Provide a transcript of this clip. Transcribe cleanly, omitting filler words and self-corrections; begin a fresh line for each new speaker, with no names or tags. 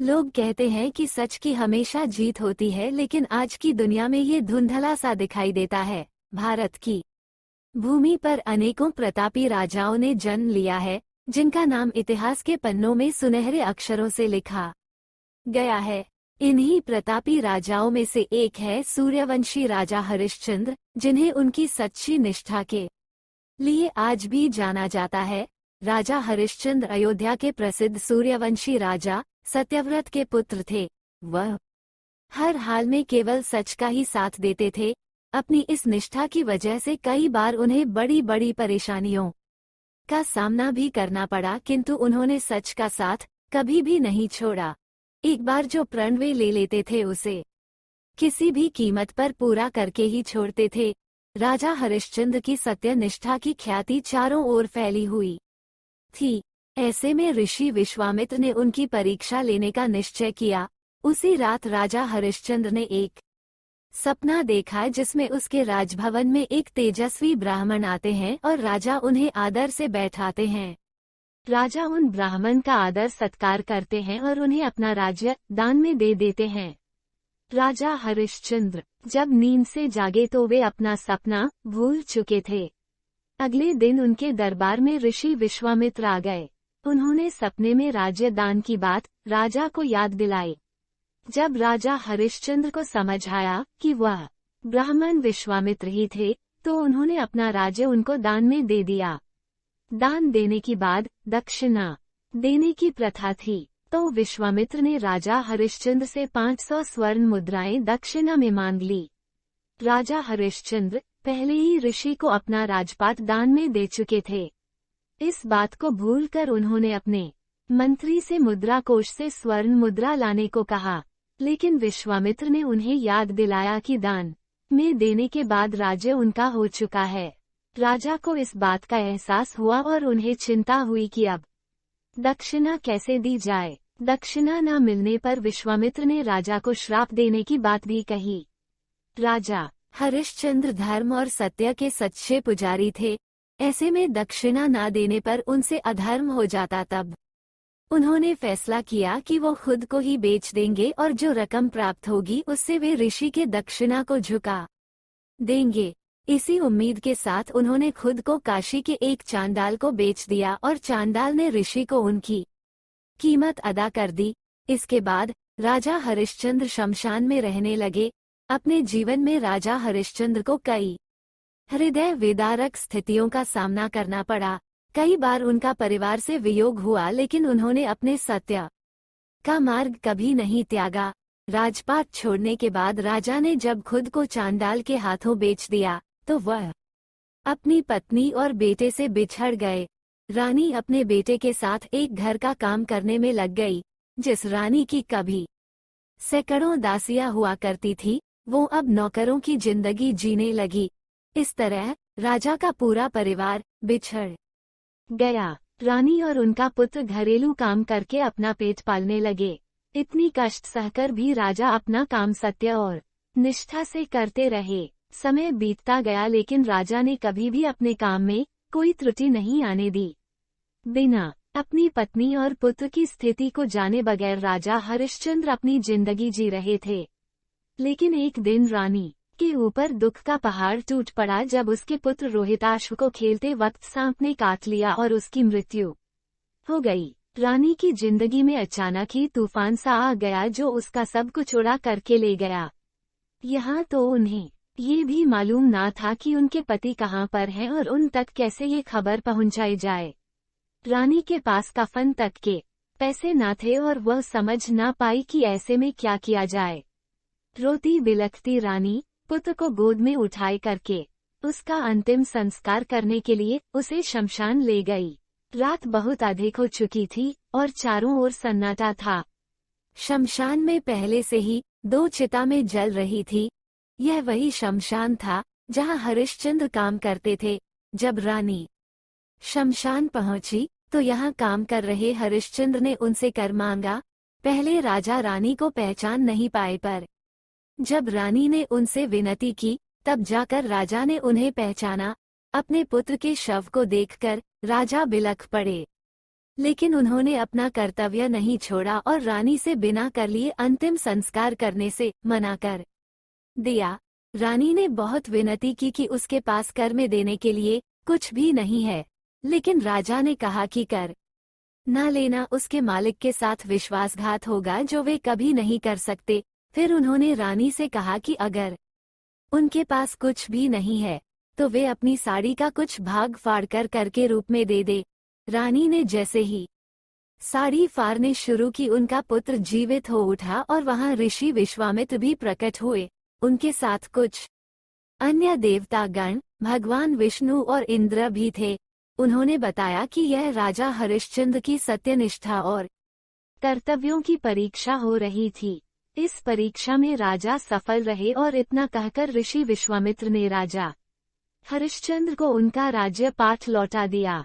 लोग कहते हैं कि सच की हमेशा जीत होती है, लेकिन आज की दुनिया में ये धुंधला सा दिखाई देता है। भारत की भूमि पर अनेकों प्रतापी राजाओं ने जन्म लिया है, जिनका नाम इतिहास के पन्नों में सुनहरे अक्षरों से लिखा गया है। इन्हीं प्रतापी राजाओं में से एक है सूर्यवंशी राजा हरिश्चंद्र, जिन्हें उनकी सच्ची निष्ठा के लिए आज भी जाना जाता है। राजा हरिश्चंद्र अयोध्या के प्रसिद्ध सूर्यवंशी राजा सत्यव्रत के पुत्र थे। वह हर हाल में केवल सच का ही साथ देते थे। अपनी इस निष्ठा की वजह से कई बार उन्हें बड़ी बड़ी परेशानियों का सामना भी करना पड़ा, किंतु उन्होंने सच का साथ कभी भी नहीं छोड़ा। एक बार जो प्रण वे ले लेते थे उसे किसी भी कीमत पर पूरा करके ही छोड़ते थे। राजा हरिश्चंद्र की सत्य निष्ठा की ख्याति चारों ओर फैली हुई थी। ऐसे में ऋषि विश्वामित्र ने उनकी परीक्षा लेने का निश्चय किया। उसी रात राजा हरिश्चंद्र ने एक सपना देखा, जिसमें उसके राजभवन में एक तेजस्वी ब्राह्मण आते हैं और राजा उन्हें आदर से बैठाते हैं। राजा उन ब्राह्मण का आदर सत्कार करते हैं और उन्हें अपना राज्य दान में दे देते हैं। राजा हरिश्चंद्र जब नींद से जागे तो वे अपना सपना भूल चुके थे। अगले दिन उनके दरबार में ऋषि विश्वामित्र आ गए। उन्होंने सपने में राज्य दान की बात राजा को याद दिलाई। जब राजा हरिश्चंद्र को समझ आया कि वह ब्राह्मण विश्वामित्र ही थे, तो उन्होंने अपना राज्य उनको दान में दे दिया। दान देने के बाद दक्षिणा देने की प्रथा थी, तो विश्वामित्र ने राजा हरिश्चंद्र से 500 स्वर्ण मुद्राएं दक्षिणा में मांग ली। राजा हरिश्चंद्र पहले ही ऋषि को अपना राजपाट दान में दे चुके थे। इस बात को भूलकर उन्होंने अपने मंत्री से मुद्रा कोष से स्वर्ण मुद्रा लाने को कहा, लेकिन विश्वामित्र ने उन्हें याद दिलाया कि दान में देने के बाद राज्य उनका हो चुका है। राजा को इस बात का एहसास हुआ और उन्हें चिंता हुई कि अब दक्षिणा कैसे दी जाए। दक्षिणा न मिलने पर विश्वामित्र ने राजा को श्राप देने की बात भी कही। राजा हरिश्चंद्र धर्म और सत्य के सच्चे पुजारी थे। ऐसे में दक्षिणा न देने पर उनसे अधर्म हो जाता। तब उन्होंने फैसला किया कि वो खुद को ही बेच देंगे और जो रकम प्राप्त होगी उससे वे ऋषि के दक्षिणा को झुका देंगे। इसी उम्मीद के साथ उन्होंने खुद को काशी के एक चांडाल को बेच दिया और चांडाल ने ऋषि को उनकी कीमत अदा कर दी। इसके बाद राजा हरिश्चंद्र शमशान में रहने लगे। अपने जीवन में राजा हरिश्चंद्र को कई हृदय विदारक स्थितियों का सामना करना पड़ा। कई बार उनका परिवार से वियोग हुआ, लेकिन उन्होंने अपने सत्य का मार्ग कभी नहीं त्यागा। राजपाट छोड़ने के बाद राजा ने जब खुद को चांडाल के हाथों बेच दिया, तो वह अपनी पत्नी और बेटे से बिछड़ गए। रानी अपने बेटे के साथ एक घर का काम करने में लग गई। जिस रानी की कभी सैकड़ों दासियां हुआ करती थी, वो अब नौकरों की जिंदगी जीने लगी। इस तरह राजा का पूरा परिवार बिछड़ गया। रानी और उनका पुत्र घरेलू काम करके अपना पेट पालने लगे। इतनी कष्ट सहकर भी राजा अपना काम सत्य और निष्ठा से करते रहे। समय बीतता गया, लेकिन राजा ने कभी भी अपने काम में कोई त्रुटि नहीं आने दी। बिना अपनी पत्नी और पुत्र की स्थिति को जाने बगैर राजा हरिश्चंद्र अपनी जिंदगी जी रहे थे। लेकिन एक दिन रानी के ऊपर दुख का पहाड़ टूट पड़ा, जब उसके पुत्र रोहिताश्व को खेलते वक्त सांप ने काट लिया और उसकी मृत्यु हो गई। रानी की जिंदगी में अचानक ही तूफान सा आ गया, जो उसका सब कुछ उड़ा करके ले गया। यहाँ तो उन्हें ये भी मालूम ना था कि उनके पति कहाँ पर हैं और उन तक कैसे ये खबर पहुंचाई जाए। रानी के पास कफन तक के पैसे ना थे और वह समझ ना पाई कि ऐसे में क्या किया जाए। रोती बिलखती रानी पुत्र को गोद में उठाए करके उसका अंतिम संस्कार करने के लिए उसे शमशान ले गई। रात बहुत अधिक हो चुकी थी और चारों ओर सन्नाटा था। शमशान में पहले से ही 2 चिता में जल रही थी। यह वही शमशान था जहां हरिश्चंद्र काम करते थे। जब रानी शमशान पहुंची तो यहाँ काम कर रहे हरिश्चंद्र ने उनसे कर मांगा। पहले राजा रानी को पहचान नहीं पाए, पर जब रानी ने उनसे विनती की तब जाकर राजा ने उन्हें पहचाना। अपने पुत्र के शव को देखकर राजा बिलख पड़े। लेकिन उन्होंने अपना कर्तव्य नहीं छोड़ा और रानी से बिना कर लिए अंतिम संस्कार करने से मना कर दिया। रानी ने बहुत विनती की कि उसके पास कर में देने के लिए कुछ भी नहीं है, लेकिन राजा ने कहा कि कर न लेना उसके मालिक के साथ विश्वासघात होगा जो वे कभी नहीं कर सकते। फिर उन्होंने रानी से कहा कि अगर उनके पास कुछ भी नहीं है तो वे अपनी साड़ी का कुछ भाग फाड़कर कर के रूप में दे दे। रानी ने जैसे ही साड़ी फाड़ने शुरू की उनका पुत्र जीवित हो उठा और वहां ऋषि विश्वामित्र भी प्रकट हुए। उनके साथ कुछ अन्य देवतागण, भगवान विष्णु और इंद्र भी थे। उन्होंने बताया कि यह राजा हरिश्चंद्र की सत्यनिष्ठा और कर्तव्यों की परीक्षा हो रही थी। इस परीक्षा में राजा सफल रहे और इतना कहकर ऋषि विश्वामित्र ने राजा हरिश्चंद्र को उनका राज्य पाठ लौटा दिया।